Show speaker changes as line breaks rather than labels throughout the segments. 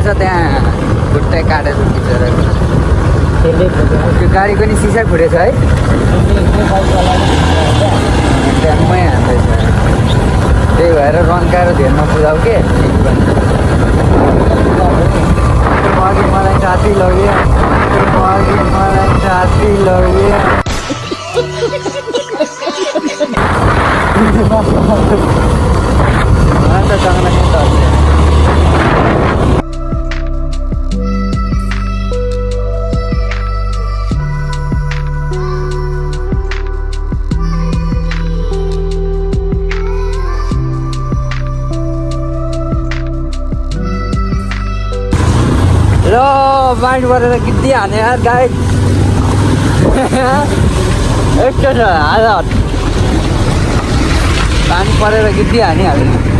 छ त्यहाँ खुट्टै काटेर बिचराको त्यो गाडीको नि सिसा फुटेछ है ड्याममै हान्दैछ त्यही भएर रन्काएर धेर नपुजाऊ के अघि मलाई साथी लग्यो अघि मलाई साथी लग्यो अन्त सँगलाई सर्छ ल बाइन्ड गरेर गिद्दी हाने यार गाई यस्तो छ हालत पानी परेर गिद्दी हानिहाल्यो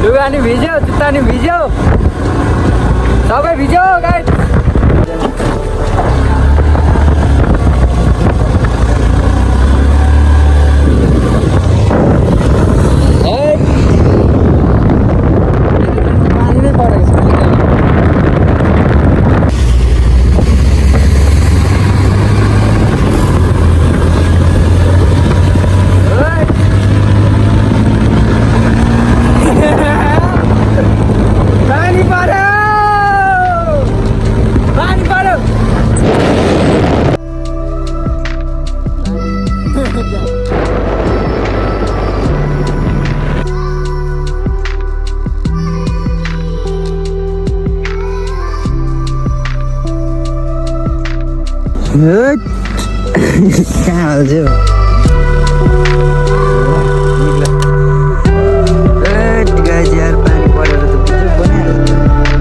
लुगा नि भिज्यो जुत्ता नि भिज्यो सबै भिज्यो गाई कहाँ हाल्छौ यार पानी परेर त बुझ्यो बनाइहाल्छ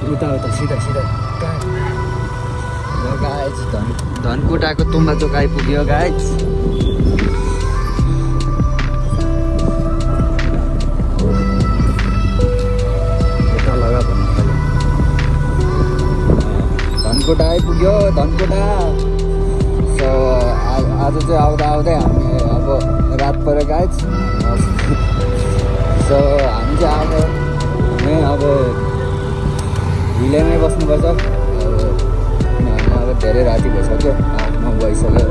उता उता सिधा सिधा गाइज धनकुटाको तुम्बा चोक आइपुग्यो गाइज। यता लगा भन्नु पऱ्यो। धनकुटा आइपुग्यो धनकुटा। सो आज चाहिँ आउँदा आउँदै हामी अब रात पऱ्यो गाइज। सो हामी चाहिँ आउँदा अब हिलेमै बस्नुपर्छ किनभने अब धेरै राति भइसक्यो 8-9 भइसक्यो।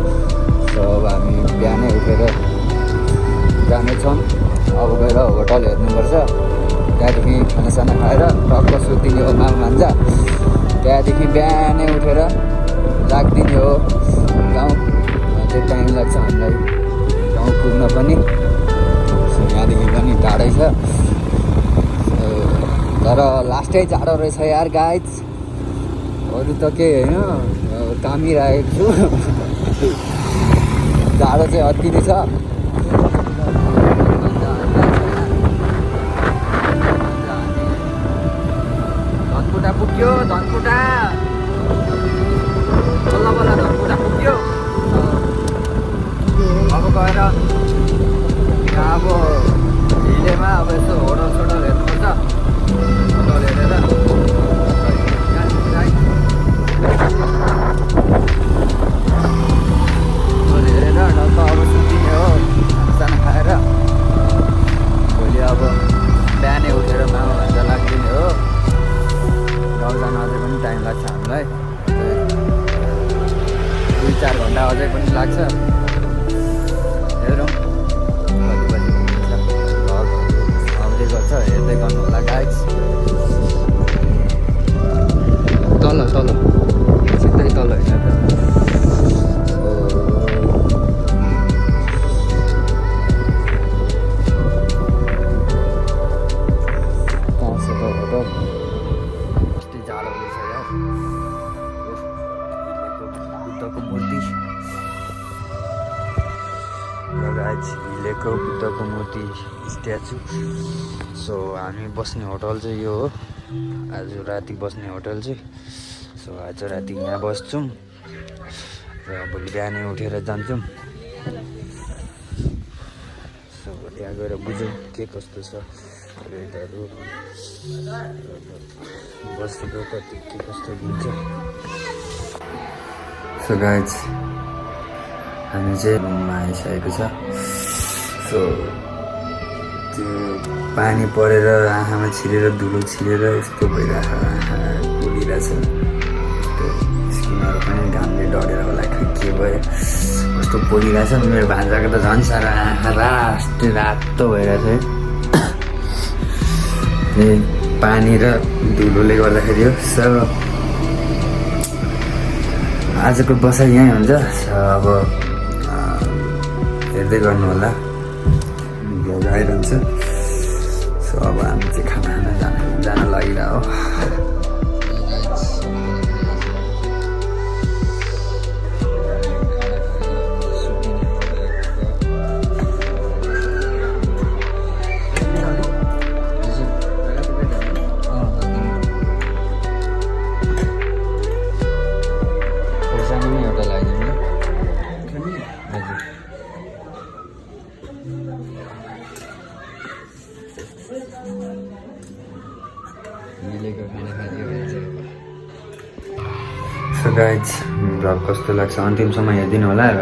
सो अब हामी बिहानै उठेर जानेछौँ। अब गएर होटल हेर्नुपर्छ, त्यहाँदेखि खानासाना खाएर टक्क सुत्दिने हो माल मान्छ। त्यहाँदेखि बिहानै उठेर लाग्दिने हो गाउँ। चाहिँ टाइम लाग्छ हामीलाई गाउँ पुग्न पनि। यहाँदेखि पनि टाढै छ तर लास्टै जाडो रहेछ यार गाइज। अरू त केही होइन, कामिरहेको छु। जाडो चाहिँ अति नै छ। धनकुटा पुग्यो धनकुटा, बल्ल बल्ल धनकुटा पुग्यो। अब गएर अब हिलेमा अब यसो होटल सोटल हेर्नुपर्छ। होटल हेरेर टक्क अब सुत्दिने हो खाना खाएर। भोलि अब बिहानै उठेर मामा भान्जा लाग्दिने हो। गाउँ जान अझै पनि टाइम लाग्छ हामीलाई, 2-4 घन्टा अझै पनि लाग्छ। हेरौँ कति बजी पुग्छ। भ्लगहरू आउँदै गर्छ, हेर्दै गर्नु होला गाइज। तल तल सिधै तल होइन त। कहाँ छ त होटल? कस्तो जाडो रहेछ यार। बुद्धको मूर्ति र गाइज हिलेको बुद्धको मूर्ति स्ट्याचु। सो हामी बस्ने होटल चाहिँ यो हो। आज राति बस्ने होटल चाहिँ। सो आज राति यहाँ बस्छौँ र भोलि बिहानै उठेर जान्छौँ। सो त्यहाँ गएर बुझौँ के कस्तो छ रेटहरू, बसेको कति के कस्तो दिन्छ। सो गाइज हामी चाहिँ रुममा आइसकेको छ। सो त्यो पानी परेर आँखामा छिरेर धुलो छिरेर यस्तो भइरहेछ, आँखा पोलिरहेछ। यस्तो स्किनहरू पनि घामले डढेर होला के भयो कस्तो पोलिरहेछ। मेरो भान्जाको त झन् साह्रो आँखा रातो भइरहेछ है। त्यही पानी र धुलोले गर्दाखेरि हो। सो आजको बसाइ यहीँ हुन्छ। अब हेर्दै गर्नु होला, भ्लग आइरहन्छ। सो अब हामी चाहिँ खाना जान लागिरहेको हो। सो गाइज भ्लग कस्तो लाग्छ अन्तिमसम्म हेरिदिनु होला र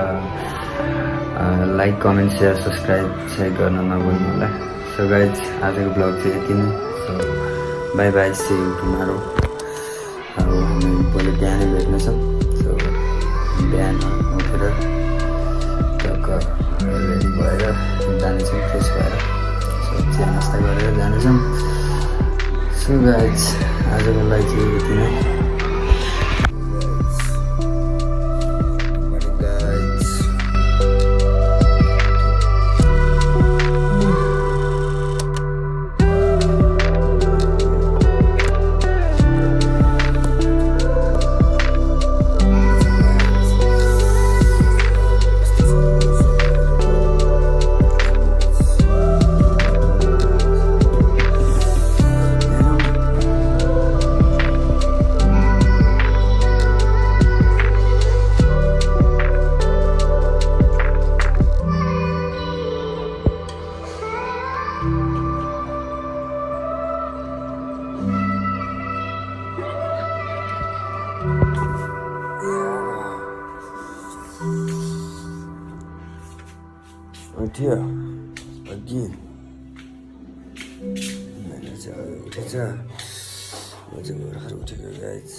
लाइक कमेन्ट सेयर सब्सक्राइब चाहिँ गर्न नभुल्नु होला। सो गाइज आजको भ्लग चाहिँ यति नै। So bye bye, see you tomorrow. अब हामी भोलि बिहानै भेट्नेछौँ। सो बिहान उठेर टक्क रेडी भएर जानेछौँ, फ्रेस भएर। सो चिया नास्ता गरेर जानेछौँ। सो गाइज आजको लागि चाहिँ यति नै। उठ्यो अघि मेरो चाहिँ उठेछ म चाहिँ भर्खर उठेको गाइज